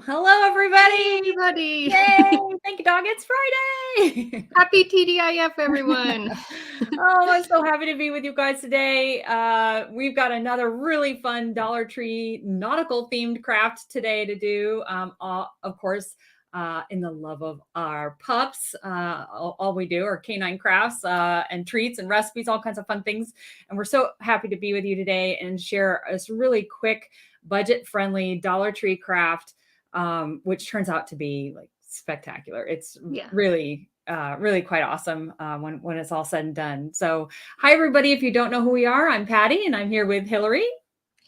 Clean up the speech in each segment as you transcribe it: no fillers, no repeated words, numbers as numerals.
Hello, Hey, everybody. everybody. Yay. Thank you, dog. It's Friday. Happy TDIF, everyone. Oh, I'm so happy to be with you guys today. We've got another really fun Dollar Tree nautical themed craft today to do. Of course, in the love of our pups, all we do are canine crafts and treats and recipes, all kinds of fun things. And we're so happy to be with you today and share this really quick, budget-friendly Dollar Tree craft, which turns out to be like spectacular. It's Yeah. really quite awesome when it's all said and done. So, hi everybody! If you don't know who we are, I'm Patty, and I'm here with Hillary.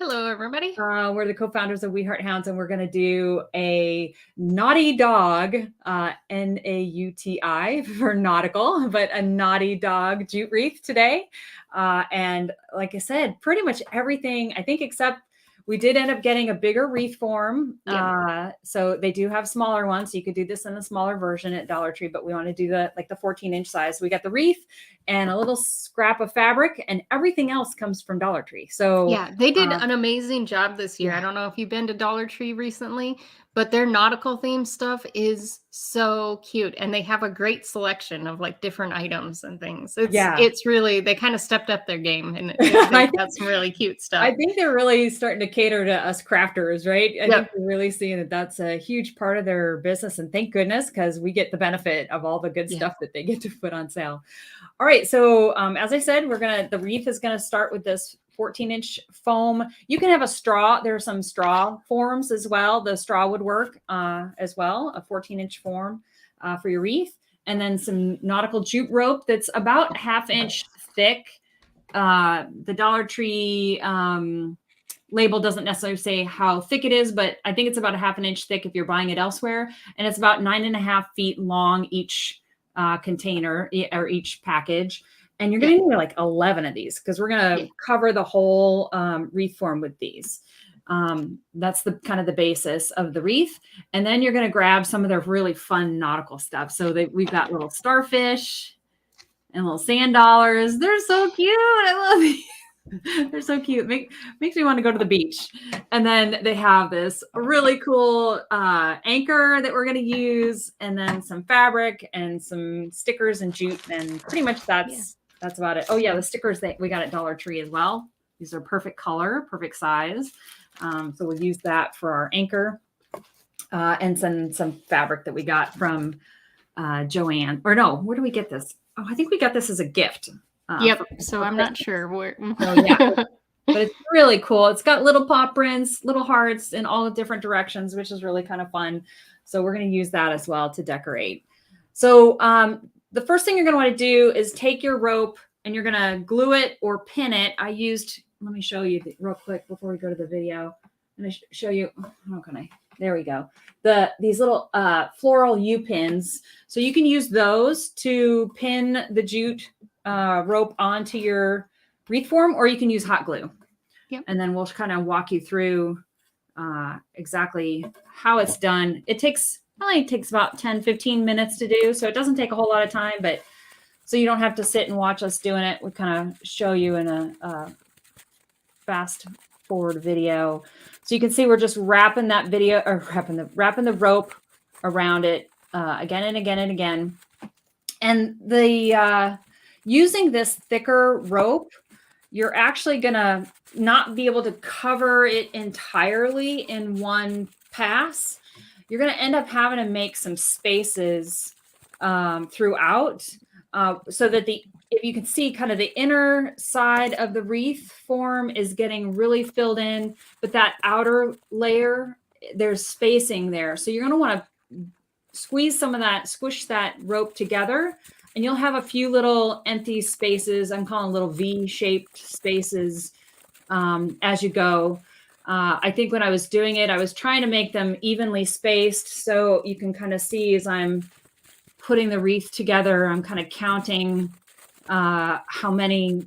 Hello, everybody. We're the co-founders of We Heart Hounds, and we're going to do a Nauti Dog, Nauti for nautical, but a Nauti Dog Jute Wreath today. And like I said, pretty much everything, I think, except we did end up getting a bigger wreath form. So they do have smaller ones. So you could do this in a smaller version at Dollar Tree, but we want to do the 14-inch size. So we got the wreath and a little scrap of fabric, and everything else comes from Dollar Tree. So Yeah, they did an amazing job this year. yeah. I don't know if you've been to Dollar Tree recently, but their nautical theme stuff is so cute, and they have a great selection of like different items and things. It's really, they kind of stepped up their game, and they've got some really cute stuff. I think they're really starting to cater to us crafters, right? I think we're really seeing that that's a huge part of their business, and thank goodness, because we get the benefit of all the good stuff that they get to put on sale. All right, so as I said, the wreath is gonna start with this 14-inch foam. You can have a straw. There are some straw forms as well. The straw would work as well, a 14-inch form for your wreath. And then some nautical jute rope that's about 1/2 inch thick. The Dollar Tree label doesn't necessarily say how thick it is, but I think it's about 1/2 inch thick if you're buying it elsewhere. And it's about 9.5 feet long each container or each package. And you're going to need like 11 of these because we're going to cover the whole wreath form with these. That's the kind of the basis of the wreath. And then you're going to grab some of their really fun nautical stuff. So we've got little starfish and little sand dollars. They're so cute. I love these. They're so cute. Makes me want to go to the beach. And then they have this really cool anchor that we're going to use, and then some fabric and some stickers and jute, and pretty much that's about it. Oh yeah, the stickers that we got at Dollar Tree as well. These are perfect color, perfect size. So we'll use that for our anchor, and some fabric that we got from Joanne. Or no, where do we get this? Oh, I think we got this as a gift. So I'm not sure where. So yeah, but it's really cool. It's got little paw prints, little hearts in all the different directions, which is really kind of fun. So we're going to use that as well to decorate. So the first thing you're going to want to do is take your rope and you're going to glue it or pin it. Let me show you real quick before we go to the video. I'm going to show you, how can I? There we go. These little floral U-pins. So you can use those to pin the jute rope onto your wreath form, or you can use hot glue. And then we'll kind of walk you through exactly how it's done. It only takes about 10-15 minutes to do, so it doesn't take a whole lot of time, but so you don't have to sit and watch us doing it. We kind of show you in a fast forward video. So you can see we're just wrapping that video, or wrapping the rope around it again and again and again. And using this thicker rope, you're actually going to not be able to cover it entirely in one pass. You're going to end up having to make some spaces throughout so that if you can see kind of the inner side of the wreath form is getting really filled in, but that outer layer, there's spacing there. So you're going to want to squeeze some of that, squish that rope together, and you'll have a few little empty spaces. I'm calling little V-shaped spaces as you go. I think when I was doing it, I was trying to make them evenly spaced. So you can kind of see as I'm putting the wreath together, I'm kind of counting how many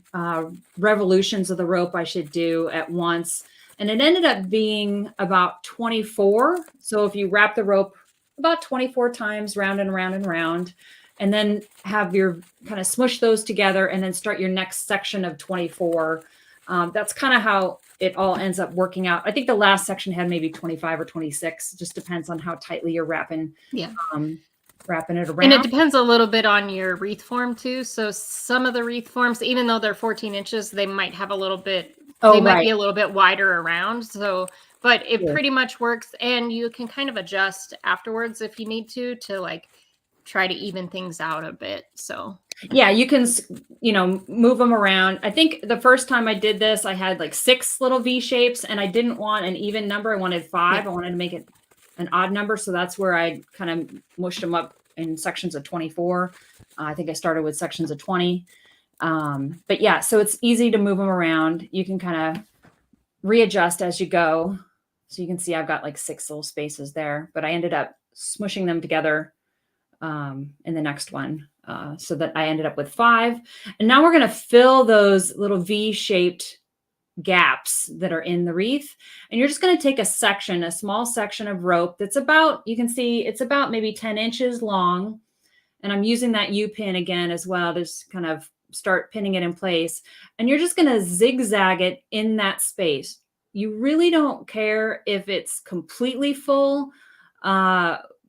revolutions of the rope I should do at once. And it ended up being about 24. So if you wrap the rope about 24 times round and round and round, and then have your kind of smush those together and then start your next section of 24. That's kind of how it all ends up working out. I think the last section had maybe 25 or 26. It just depends on how tightly you're wrapping it around. And it depends a little bit on your wreath form too. So some of the wreath forms, even though they're 14 inches, they might have a little bit, might be a little bit wider around. So, but it pretty much works. And you can kind of adjust afterwards if you need to like try to even things out a bit. So yeah, you can, move them around. I think the first time I did this, I had like 6 little V shapes and I didn't want an even number. I wanted 5. I wanted to make it an odd number. So that's where I kind of mushed them up in sections of 24. I think I started with sections of 20. But yeah, so it's easy to move them around. You can kind of readjust as you go. So you can see I've got like 6 little spaces there, but I ended up smushing them together in the next one. So that I ended up with 5. And now we're going to fill those little V-shaped gaps that are in the wreath. And you're just going to take a small section of rope that's about, you can see it's about maybe 10 inches long. And I'm using that U-pin again as well to just kind of start pinning it in place. And you're just going to zigzag it in that space. You really don't care if it's completely full,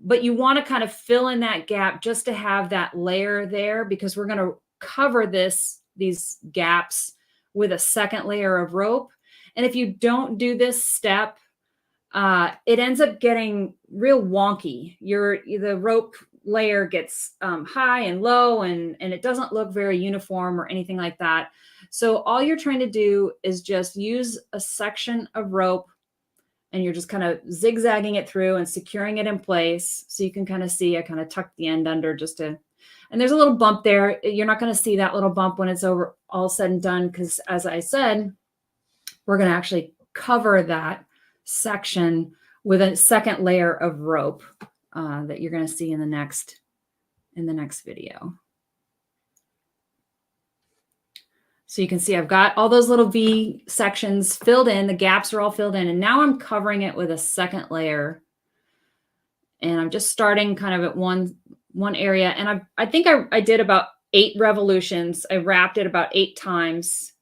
but you want to kind of fill in that gap just to have that layer there, because we're going to cover these gaps with a second layer of rope. And if you don't do this step, it ends up getting real wonky. The rope layer gets high and low, and it doesn't look very uniform or anything like that. So all you're trying to do is just use a section of rope, and you're just kind of zigzagging it through and securing it in place. So you can kind of see I kind of tucked the end under and there's a little bump there. You're not going to see that little bump when it's all said and done, because as I said, we're going to actually cover that section with a second layer of rope that you're going to see in the next video. So you can see I've got all those little V sections filled in. The gaps are all filled in. And now I'm covering it with a second layer. And I'm just starting kind of at one area. And I think I did about 8 revolutions. I wrapped it about 8 times.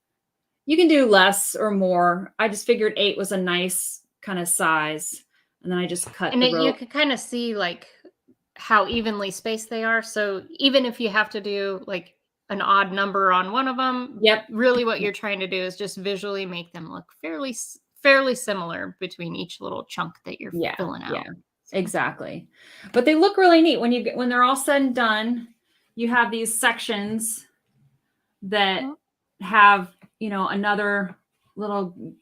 You can do less or more. I just figured 8 was a nice kind of size. And then I just cut the rope. You can kind of see like how evenly spaced they are. So even if you have to do like an odd number on one of them, really what you're trying to do is just visually make them look fairly similar between each little chunk that you're filling out. Yeah, exactly. But they look really neat when they're all said and done. You have these sections that have, another little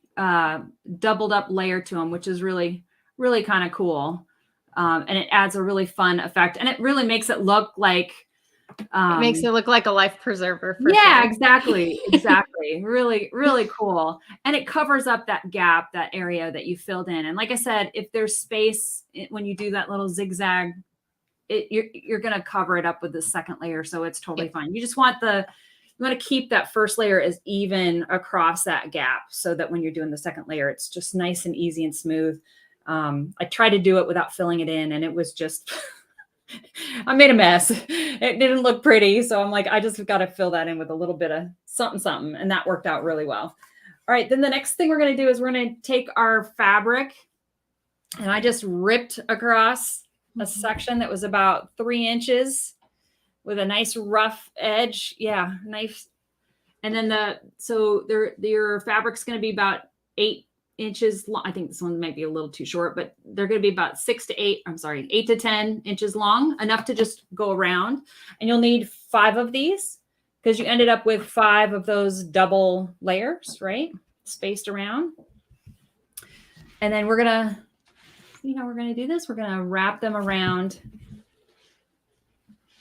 doubled up layer to them, which is really, really kind of cool. And it adds a really fun effect, and it really makes it look like it makes it look like a life preserver. Exactly. Really, really cool. And it covers up that gap, that area that you filled in. And like I said, if there's space when you do that little zigzag, you're going to cover it up with the second layer. So it's totally fine. You just want you want to keep that first layer as even across that gap, so that when you're doing the second layer, it's just nice and easy and smooth. I tried to do it without filling it in, and it was just, I made a mess. It didn't look pretty. So I'm like, I just got to fill that in with a little bit of something. And that worked out really well. All right. Then the next thing we're going to do is we're going to take our fabric, and I just ripped across a section that was about 3 inches with a nice rough edge. Yeah. Nice. And then your fabric's going to be about 8 inches long. I think this one might be a little too short, but they're going to be about 8 to 10 inches long, enough to just go around. And you'll need 5 of these, because you ended up with 5 of those double layers, right? Spaced around. And then we're going to, we're going to do this. We're going to wrap them around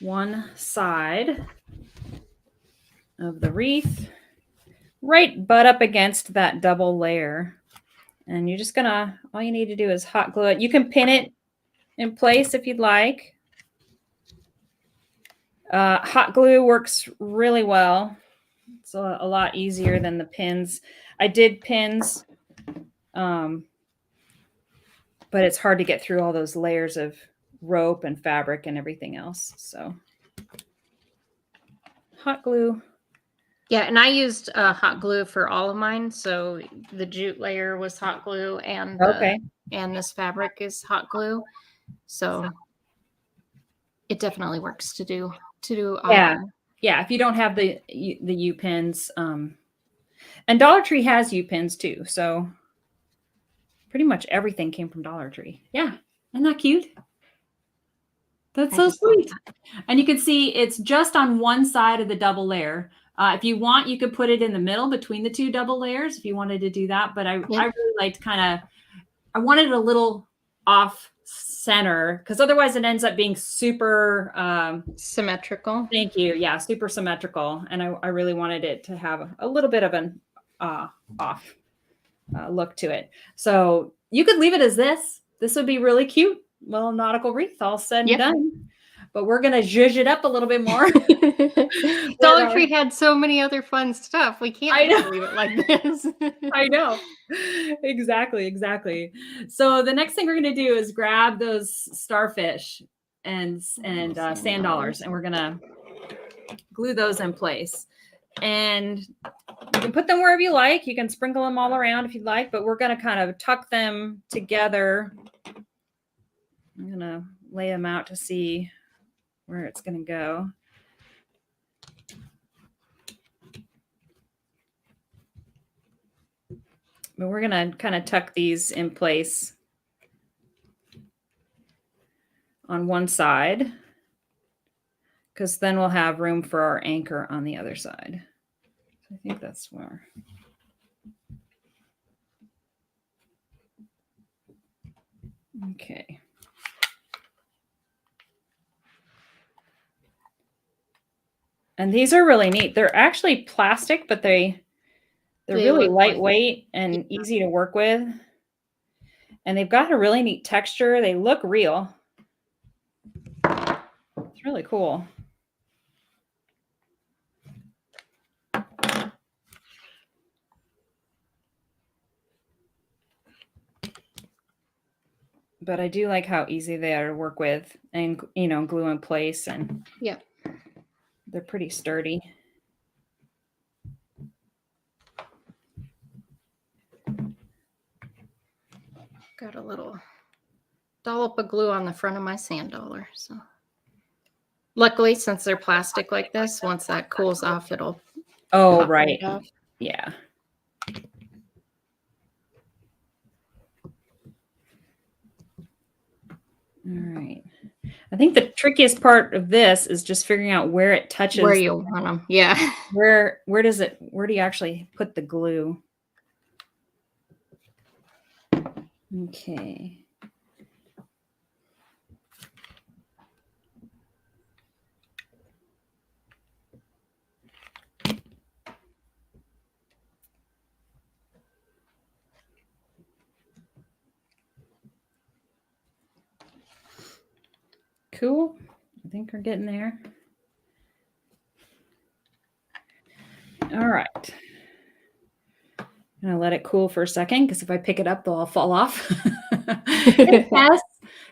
one side of the wreath, right butt up against that double layer. And you're just all you need to do is hot glue it. You can pin it in place if you'd like. Hot glue works really well. It's a lot easier than the pins. I did pins, but it's hard to get through all those layers of rope and fabric and everything else. So hot glue Yeah, and I used hot glue for all of mine. So the jute layer was hot glue, and Okay. this fabric is hot glue. So it definitely works to do Yeah. either. Yeah. If you don't have the U pins, and Dollar Tree has U pins too. So pretty much everything came from Dollar Tree. Yeah. Isn't that cute? That's I so just love sweet. And you can see it's just on one side of the double layer. If you want, you could put it in the middle between the two double layers if you wanted to do that. But I really liked I wanted it a little off center because otherwise it ends up being super symmetrical. Thank you. Yeah, super symmetrical. And I really wanted it to have a little bit of an off look to it. So you could leave it as this. This would be really cute. Little nautical wreath all said and done. But we're going to zhuzh it up a little bit more. Dollar Tree had so many other fun stuff. We can't just leave it like this. I know. Exactly. So the next thing we're going to do is grab those starfish and sand dollars, and we're going to glue those in place. And you can put them wherever you like. You can sprinkle them all around if you'd like, but we're going to kind of tuck them together. I'm going to lay them out to see where it's going to go. But we're going to kind of tuck these in place on one side, because then we'll have room for our anchor on the other side. I think that's where. Okay. And these are really neat. They're actually plastic, but they're really lightweight and easy to work with. And they've got a really neat texture. They look real. It's really cool. But I do like how easy they are to work with and, glue in place. And they're pretty sturdy. Got a little dollop of glue on the front of my sand dollar. So luckily, since they're plastic like this, once that cools off, it'll pop right off. Yeah. All right. I think the trickiest part of this is just figuring out where it touches. Where you want them. Yeah. Where do you actually put the glue? Okay. Cool. I think we're getting there. All right. I'm going to let it cool for a second, because if I pick it up, they'll all fall off. Yes.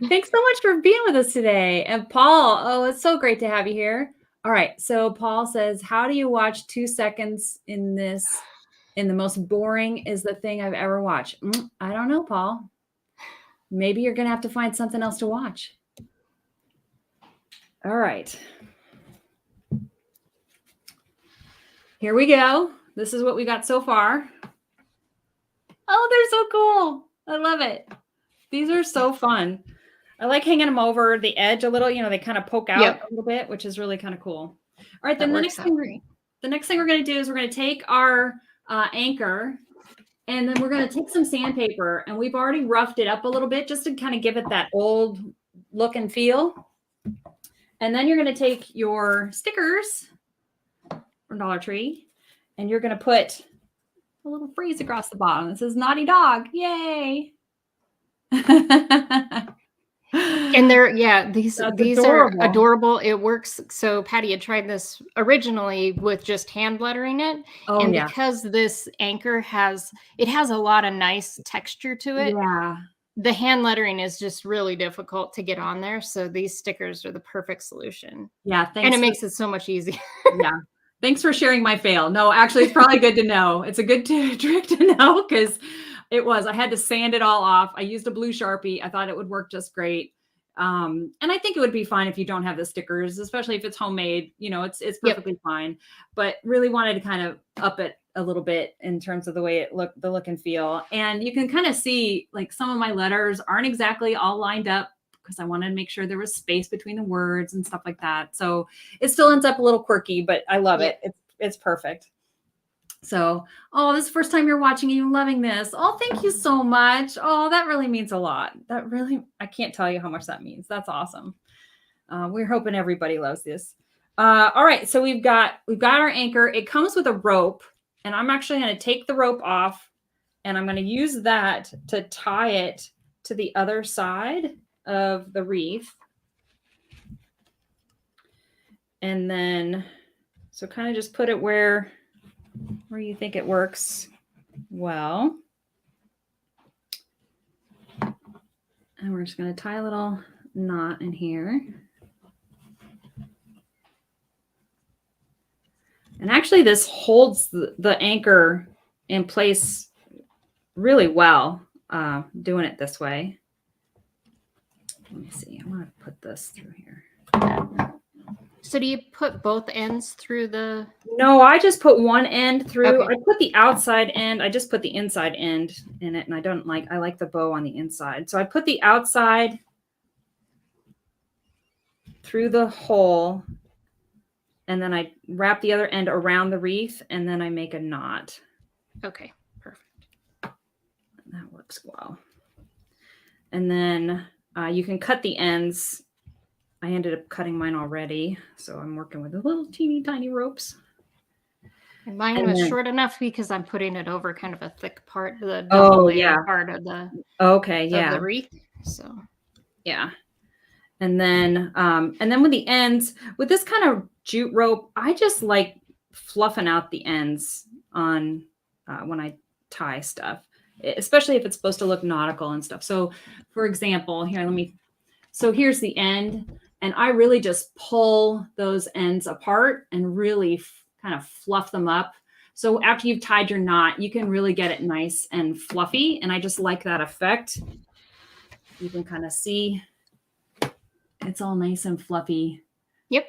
Thanks so much for being with us today. And Paul, oh, it's so great to have you here. All right. So Paul says, how do you watch 2 seconds in this? In the most boring is the thing I've ever watched. I don't know, Paul. Maybe you're going to have to find something else to watch. All right. Here we go. This is what we got so far. Oh, they're so cool. I love it. These are so fun. I like hanging them over the edge a little. They kind of poke out a little bit, which is really kind of cool. All right. Then the next thing we're going to do is we're going to take our anchor, and then we're going to take some sandpaper, and we've already roughed it up a little bit just to kind of give it that old look and feel. And then you're going to take your stickers from Dollar Tree, and you're going to put a little phrase across the bottom. It says Nauti Dog. Yay. And these are adorable. It works. So Patty had tried this originally with just hand lettering it. Because this anchor has a lot of nice texture to it. Yeah. The hand lettering is just really difficult to get on there. So these stickers are the perfect solution. Yeah. And it makes it so much easier. Yeah. Thanks for sharing my fail. No, actually, it's probably good to know. It's a good trick to know because I had to sand it all off. I used a blue Sharpie. I thought it would work just great. And I think it would be fine if you don't have the stickers, especially if it's homemade, it's perfectly fine, but really wanted to kind of up it a little bit in terms of the way the look and feel. And you can kind of see like some of my letters aren't exactly all lined up because I wanted to make sure there was space between the words and stuff like that. So it still ends up a little quirky, but I love it. It's perfect. So, this is the first time you're watching and you're loving this. Oh, thank you so much. Oh, that really means a lot. I can't tell you how much that means. That's awesome. We're hoping everybody loves this. All right. So we've got our anchor. It comes with a rope, and I'm actually going to take the rope off and I'm going to use that to tie it to the other side of the wreath. And then, so kind of just put it where you think it works well. And we're just going to tie a little knot in here. And actually this holds the anchor in place really well, doing it this way. Let me see. I want to put this through here. So do you put both ends through the... No, I just put one end through. Okay. I put the outside end. I just put the inside end in it. And I like the bow on the inside. So I put the outside through the hole. And then I wrap the other end around the wreath. And then I make a knot. Okay, perfect. That works well. And then you can cut the ends. I ended up cutting mine already, so I'm working with the little teeny tiny ropes. And mine was short enough because I'm putting it over kind of a thick part, the double layer part of the of the wreath. So yeah, and then with the ends, with this kind of jute rope, I just like fluffing out the ends on when I tie stuff, especially if it's supposed to look nautical and stuff. So, for example, here's the end. And I really just pull those ends apart and really kind of fluff them up. So after you've tied your knot, you can really get it nice and fluffy. And I just like that effect. You can kind of see it's all nice and fluffy. Yep.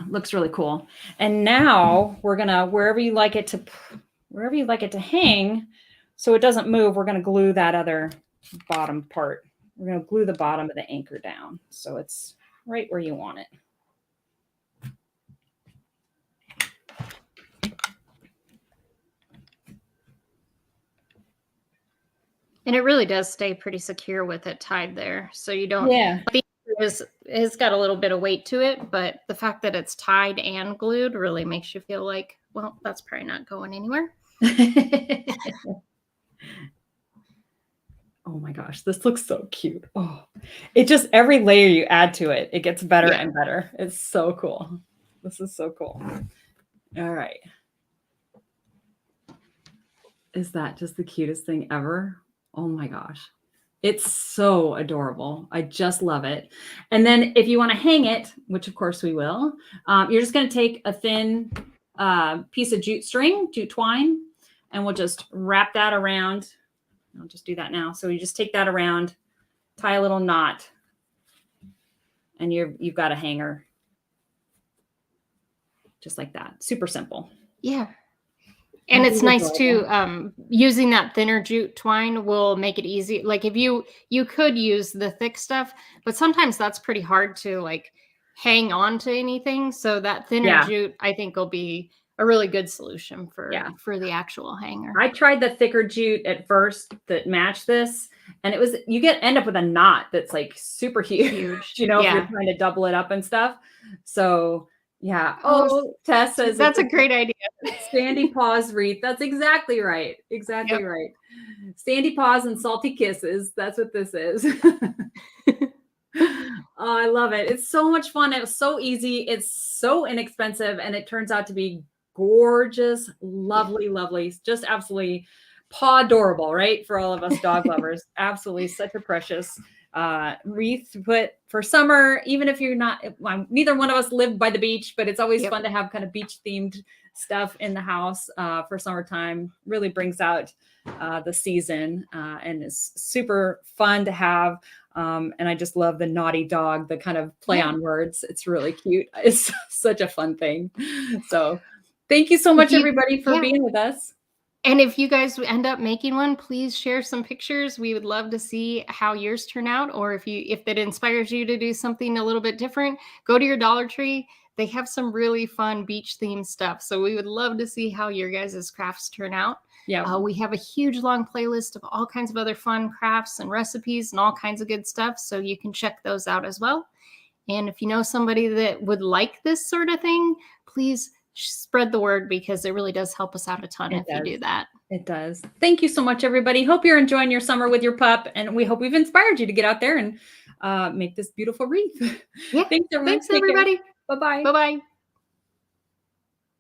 Looks really cool. And now we're going to, wherever you like it to hang, so it doesn't move, we're going to glue that other bottom part. We're going to glue the bottom of the anchor down. So it's right where you want it. And it really does stay pretty secure with it tied there. So you don't, it's got a little bit of weight to it, but the fact that it's tied and glued really makes you feel like, well, that's probably not going anywhere. Oh my gosh, this looks so cute. Oh, it just, every layer you add to it, it gets better and better. It's so cool. This is so cool. All right. Is that just the cutest thing ever? Oh my gosh. It's so adorable. I just love it. And then if you want to hang it, which of course we will, you're just going to take a thin piece of jute twine, and we'll just wrap that around. I'll just do that now. So you just take that around, tie a little knot, and you've got a hanger. Just like that. Super simple. Yeah. And it's nice too. Using that thinner jute twine will make it easy. Like if you could use the thick stuff, but sometimes that's pretty hard to like hang on to anything. So that thinner jute, I think, will be a really good solution for the actual hanger. I tried the thicker jute at first that matched this, and it was, you end up with a knot that's like super huge, if you're trying to double it up and stuff. So yeah. Oh, Tess says that's a great idea. Sandy Paws wreath. That's exactly right. Exactly right. Sandy Paws and salty kisses. That's what this is. Oh, I love it. It's so much fun. It was so easy. It's so inexpensive, and it turns out to be gorgeous, lovely, lovely, just absolutely paw adorable, right? For all of us dog lovers, absolutely such a precious wreath to put for summer, even if you're not, well, neither one of us live by the beach, but it's always fun to have kind of beach themed stuff in the house for summertime. Really brings out the season and is super fun to have. And I just love the Nauti Dog, the kind of play on words. It's really cute. It's such a fun thing. So thank you so much, everybody, for being with us. And if you guys end up making one, please share some pictures. We would love to see how yours turn out. Or if that inspires you to do something a little bit different, go to your Dollar Tree. They have some really fun beach themed stuff. So we would love to see how your guys' crafts turn out. Yeah. We have a huge long playlist of all kinds of other fun crafts and recipes and all kinds of good stuff. So you can check those out as well. And if you know somebody that would like this sort of thing, please spread the word, because it really does help us out a ton if you do that. It does. Thank you so much, everybody. Hope you're enjoying your summer with your pup, and we hope we've inspired you to get out there and make this beautiful wreath. Yeah. Thanks, everyone. Thanks, everybody. Bye-bye. Bye-bye.